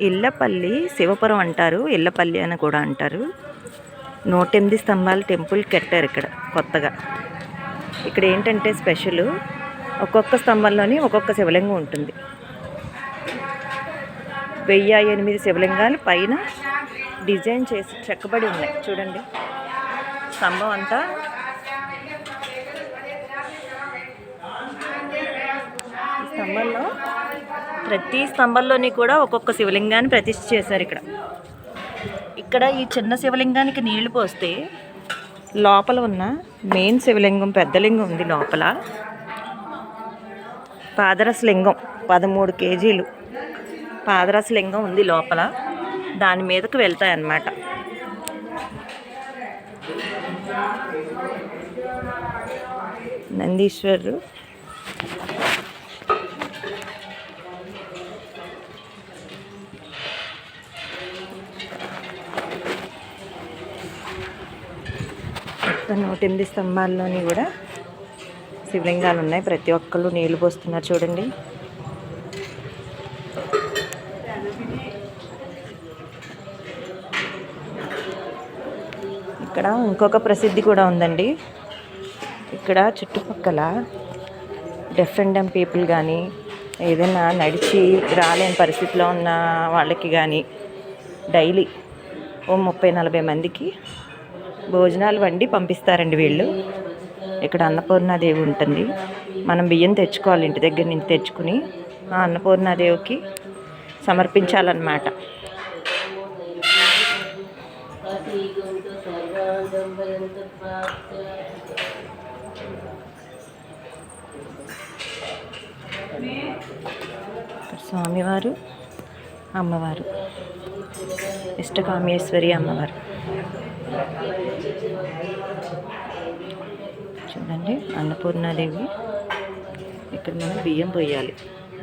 ఇళ్ళపల్లి శివపురం అంటారు, ఇళ్ళపల్లి అని కూడా అంటారు. 108 స్తంభాల టెంపుల్ కట్టారు ఇక్కడ కొత్తగా. ఇక్కడ ఏంటంటే స్పెషల్, ఒక్కొక్క స్తంభంలోని ఒక్కొక్క శివలింగం ఉంటుంది. 1008 శివలింగాలు పైన డిజైన్ చేసి చెక్కబడి ఉన్నాయి. చూడండి స్తంభం అంతా. ఈ స్తంభంలో ప్రతి స్తంభంలోని కూడా ఒక్కొక్క శివలింగాన్ని ప్రతిష్ఠ చేశారు. ఇక్కడ ఈ చిన్న శివలింగానికి నీళ్లు పోస్తే లోపల ఉన్న మెయిన్ శివలింగం, పెద్ద లింగం ఉంది లోపల. పాదరస లింగం 13 కేజీలు పాదరస లింగం ఉంది లోపల. దాని మీదకు వెళ్తాయన్నమాట. నందీశ్వరు మొత్తం 108 స్తంభాల్లోని కూడా శివలింగాలు ఉన్నాయి. ప్రతి ఒక్కళ్ళు నీళ్లు పోస్తున్నారు చూడండి. ఇక్కడ ఇంకొక ప్రసిద్ధి కూడా ఉందండి. ఇక్కడ చుట్టుపక్కల డెఫ్ అండ్ డమ్ పీపుల్ కానీ, ఏదైనా నడిచి రాలేని పరిస్థితిలో ఉన్న వాళ్ళకి కానీ డైలీ ఓ 30-40 మందికి భోజనాలు వండి పంపిస్తారండి వీళ్ళు. ఇక్కడ అన్నపూర్ణాదేవి ఉంటుంది. మనం బియ్యం తెచ్చుకోవాలి, ఇంటి దగ్గర నుంచి తెచ్చుకుని ఆ అన్నపూర్ణాదేవికి సమర్పించాలన్నమాట. స్వామివారు, అమ్మవారు, ఇష్టకామేశ్వరి అమ్మవారు చూడండి. అన్నపూర్ణాదేవి. ఇక్కడ మనం బియ్యం పోయాలి.